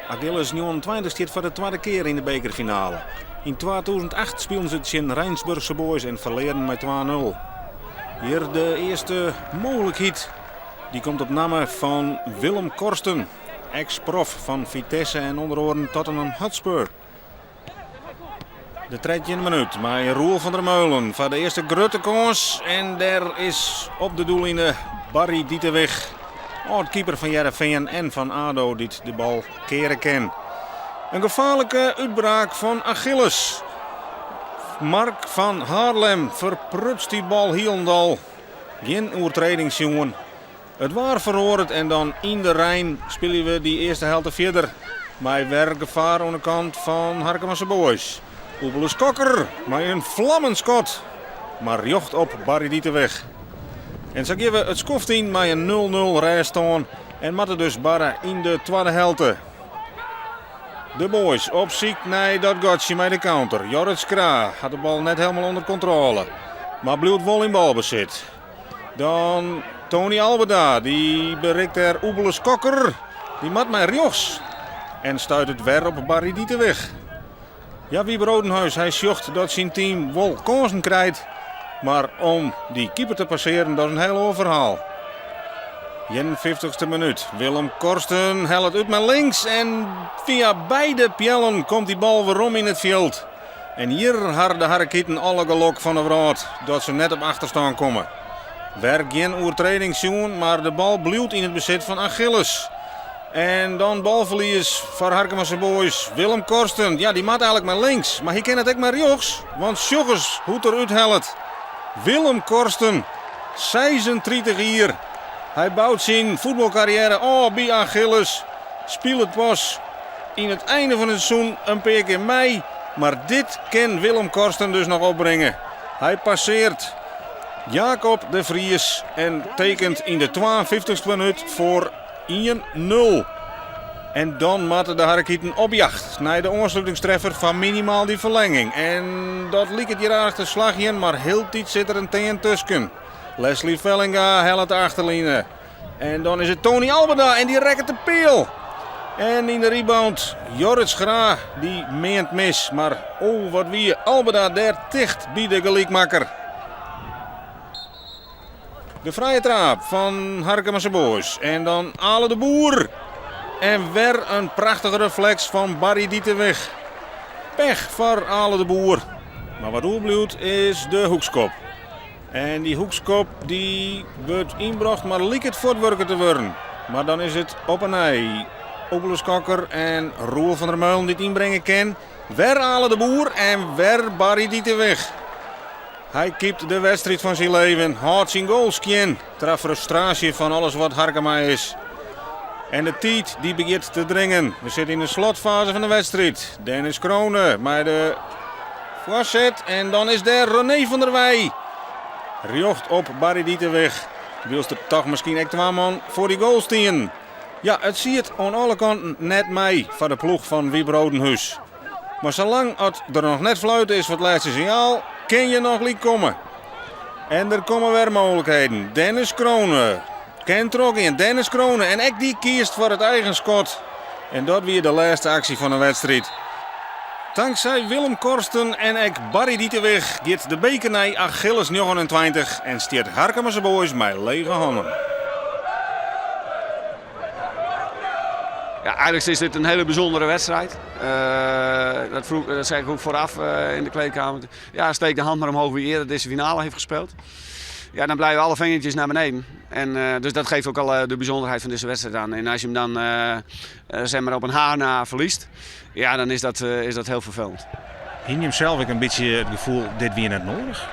Achilles 29 staat voor de tweede keer in de bekerfinale. In 2008 speelden ze het in Rijnsburgse Boys en verleden met 2-0. Hier de eerste mogelijkheid. Die komt op naam van Willem Korsten, ex-prof van Vitesse en onder andere Tottenham Hotspur. De 13e minuut met Roel van der Meulen voor de eerste grote kans. En daar is op de doellinie Barry Dieterweg, oud-keeper van Heerenveen en van ADO, die de bal keren kan. Een gevaarlijke uitbraak van Achilles. Mark van Haarlem verprutst die bal Hielendal. Geen overtredingsjongen. Het waar verhoord en dan in de Rijn spelen we die eerste helft verder. Met werkgevaar aan de kant van Harkemasse Boys. Oebelus Kokker met een vlammenskot. Maar jocht op Barry Dieterweg. En zo geven we het skoft in met een 0-0 rijstaan. En matten dus barre in de tweede helft. De Boys op ziek naar dat gotje met de counter. Jorrit Skra had de bal net helemaal onder controle. Maar blijft wel in balbezit. Dan Tony Albeda. Die bereikt er Oebelus Kokker. Die mat met rechts. En stuit het weer op Barry Dieterweg. Ja, Wieber Rodenhuis, hij zocht dat zijn team wel kansen krijgt. Maar om die keeper te passeren, dat is een heel ander verhaal. 51ste minuut. Willem Korsten helpt het uit met links. En via beide pjellen komt die bal weer om in het veld. En hier hadden de Harkieten alle geluk van de vraat dat ze net op achterstand komen. Werk geen overtredingsjongen, maar de bal blijft in het bezit van Achilles. En dan balverlies voor Harkemasse Boys. Willem Korsten, ja die maakt eigenlijk maar links. Maar hij kan het ook maar rechts. Want Sjoggers hoe eruit helpt. Willem Korsten, 36 hier. Hij bouwt zijn voetbalcarrière bij Achilles. Speelt het pas in het einde van het seizoen een paar keer mee. Maar dit kan Willem Korsten dus nog opbrengen. Hij passeert Jacob de Vries en tekent in de 52e minuut voor 1-0. En dan moeten de Harkieten op jacht naar de ontsluitingstreffer van minimaal die verlenging. En dat liep het hier aardig te slagje, maar heel tijd zit er een teen tussen. Leslie Vellinga helpt de achterlijnen. En dan is het Tony Albeda en die rekt de peel. En in de rebound Jorrit Schra, die meent mis. Maar oh wat wie Albeda daar dicht bij de gelijkmaker. De vrije trap van Harkemasse Boys. En dan Ale de Boer. En weer een prachtige reflex van Barry Dieterweg. Pech voor Ale de Boer. Maar wat overblijft is de hoekskop. En die hoekskop die wordt inbracht, maar lijkt het voortwerken te worden. Maar dan is het op en ei. Oebelus Kokker en Roel van der Meulen die het inbrengen kan. Weer Ale de Boer en weer Barry Dieterweg. Hij keept de wedstrijd van zijn leven. Houdt zijn goals in. Ter frustratie van alles wat Harkema is. En de tijd die begint te dringen. We zitten in de slotfase van de wedstrijd. Dennis Kronen met de voorzet. En dan is daar René van der Wij. Rjocht op Barry Dieterweg. Wilst er toch misschien echt 2 man voor die goal staan. Ja, het ziet aan alle kanten net mee van de ploeg van Wieber Rodenhuis. Maar zolang het er nog net fluiten is voor het laatste signaal, kan je nog niet komen. En er komen weer mogelijkheden. Dennis Kronen. Ken trok in Dennis Kronen. En ook die kiest voor het eigen schot. En dat weer de laatste actie van de wedstrijd. Dankzij Willem Korsten en ook Barry Dieterweg gaat de beker naar Achilles 29 en stiert Harkemasse Boys met lege handen. Ja, eigenlijk is dit een hele bijzondere wedstrijd. Dat zei ik ook vooraf in de kleedkamer. Ja, steek de hand maar omhoog wie eerder deze finale heeft gespeeld. Ja, dan blijven alle vingertjes naar beneden. En, dus dat geeft ook al de bijzonderheid van deze wedstrijd aan. En als je hem dan zeg maar op een haar na verliest, ja, dan is dat heel vervelend. Hing je hem zelf ook een beetje het gevoel, dit weer net nodig?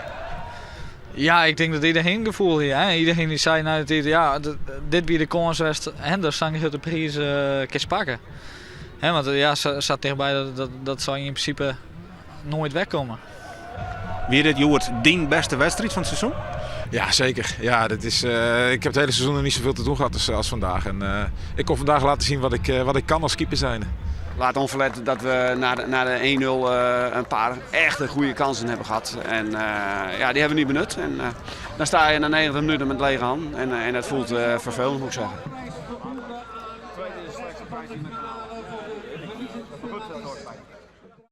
Ja, ik denk dat iedereen het gevoel hier. Hè? Iedereen die zei nou, dit weer de kans was en dan zang je de prijs kan pakken. Hè, want ja, staat dichtbij dat zou je in principe nooit wegkomen. Weer dit Joert die beste wedstrijd van het seizoen? Ja, zeker. Ja, ik heb het hele seizoen er niet zoveel te doen gehad als vandaag. En, ik kon vandaag laten zien wat ik kan als keeper zijn. Laat onverlet dat we na de 1-0 een paar echte goede kansen hebben gehad. En ja, die hebben we niet benut. En dan sta je na 90 minuten met lege hand. En dat voelt vervelend, moet ik zeggen. de finale voor de verliezers.